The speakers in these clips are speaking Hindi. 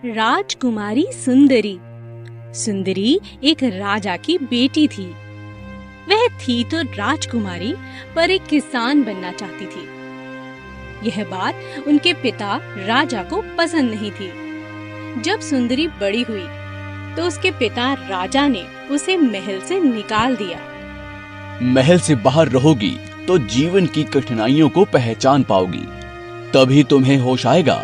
राजकुमारी सुंदरी। सुंदरी एक राजा की बेटी थी। वह थी तो राजकुमारी, पर एक किसान बनना चाहती थी। यह बात उनके पिता राजा को पसंद नहीं थी। जब सुंदरी बड़ी हुई तो उसके पिता राजा ने उसे महल से निकाल दिया। महल से बाहर रहोगी तो जीवन की कठिनाइयों को पहचान पाओगी, तभी तुम्हें होश आएगा।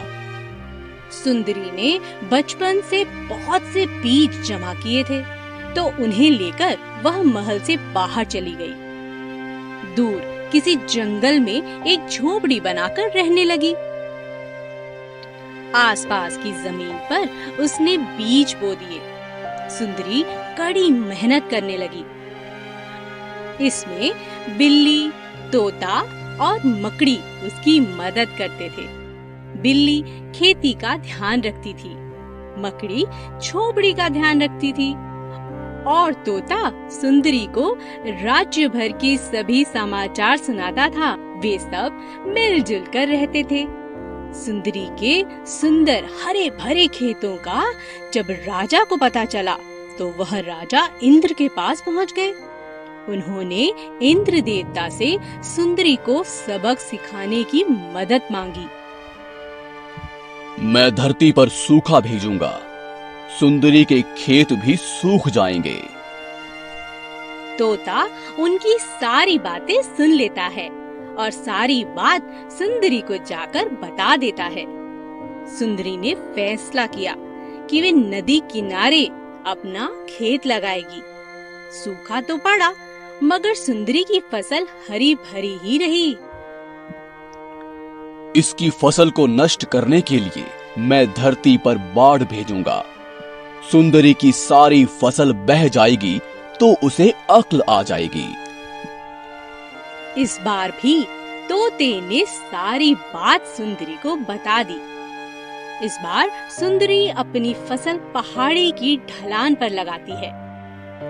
सुंदरी ने बचपन से बहुत से बीज जमा किए थे, तो उन्हें लेकर वह महल से बाहर चली गई। दूर किसी जंगल में एक झोपड़ी बनाकर रहने लगी। आसपास की जमीन पर उसने बीज बो दिए। सुंदरी कड़ी मेहनत करने लगी। इसमें बिल्ली, तोता और मकड़ी उसकी मदद करते थे। बिल्ली खेती का ध्यान रखती थी, मकड़ी झोपड़ी का ध्यान रखती थी और तोता सुंदरी को राज्य भर के सभी समाचार सुनाता था। वे सब मिलजुल कर रहते थे। सुंदरी के सुंदर हरे भरे खेतों का जब राजा को पता चला तो वह राजा इंद्र के पास पहुंच गए। उन्होंने इंद्र देवता से सुंदरी को सबक सिखाने की मदद मांगी। मैं धरती पर सूखा भेजूंगा, सुंदरी के खेत भी सूख जाएंगे। तोता उनकी सारी बातें सुन लेता है और सारी बात सुंदरी को जाकर बता देता है। सुंदरी ने फैसला किया कि वे नदी किनारे अपना खेत लगाएगी। सूखा तो पड़ा, मगर सुंदरी की फसल हरी भरी ही रही। इसकी फसल को नष्ट करने के लिए मैं धरती पर बाढ़ भेजूंगा। सुंदरी की सारी फसल बह जाएगी तो उसे अक्ल आ जाएगी। इस बार भी तोते ने सारी बात सुंदरी को बता दी। इस बार सुंदरी अपनी फसल पहाड़ी की ढलान पर लगाती है।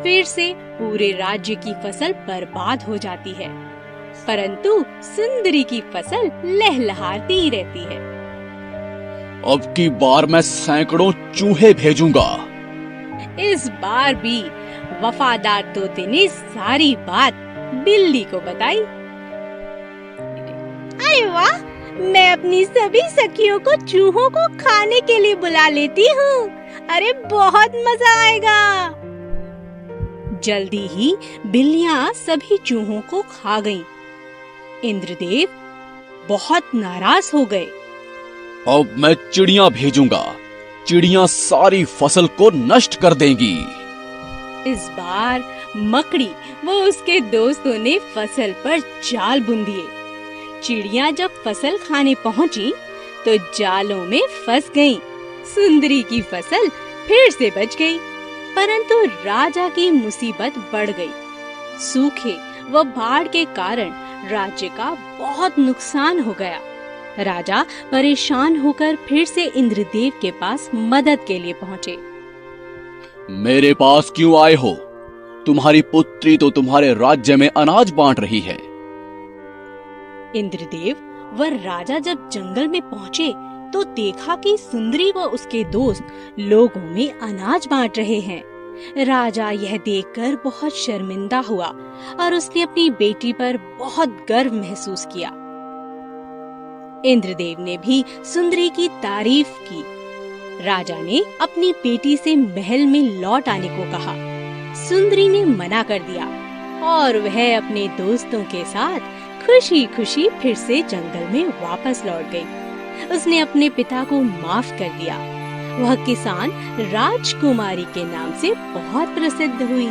फिर से पूरे राज्य की फसल बर्बाद हो जाती है, परंतु सुंदरी की फसल लहलहाती ही रहती है। अब की बार मैं सैकड़ों चूहे भेजूंगा। इस बार भी वफादार तोते ने सारी बात बिल्ली को बताई। अरे वाह, मैं अपनी सभी सखियों को चूहों को खाने के लिए बुला लेती हूँ। अरे बहुत मजा आएगा। जल्दी ही बिल्लियाँ सभी चूहों को खा गईं। इंद्रदेव बहुत नाराज हो गए। अब मैं चिड़िया भेजूंगा, चिड़िया सारी फसल को नष्ट कर देंगी। इस बार मकड़ी व उसके दोस्तों ने फसल पर जाल बुन दिए। चिड़िया जब फसल खाने पहुंची तो जालों में फंस गईं। सुंदरी की फसल फिर से बच गई, परंतु राजा की मुसीबत बढ़ गई। सूखे व बाढ़ के कारण राज्य का बहुत नुकसान हो गया। राजा परेशान होकर फिर से इंद्रदेव के पास मदद के लिए पहुंचे। मेरे पास क्यों आए हो? तुम्हारी पुत्री तो तुम्हारे राज्य में अनाज बांट रही है। इंद्रदेव व राजा जब जंगल में पहुंचे तो देखा कि सुंदरी व उसके दोस्त लोगों में अनाज बांट रहे हैं। राजा यह देखकर बहुत शर्मिंदा हुआ और उसने अपनी बेटी पर बहुत गर्व महसूस किया। इंद्रदेव ने भी सुंदरी की तारीफ की। राजा ने अपनी बेटी से महल में लौट आने को कहा। सुंदरी ने मना कर दिया और वह अपने दोस्तों के साथ खुशी खुशी फिर से जंगल में वापस लौट गई। उसने अपने पिता को माफ कर दिया। वह किसान राजकुमारी के नाम से बहुत प्रसिद्ध हुई।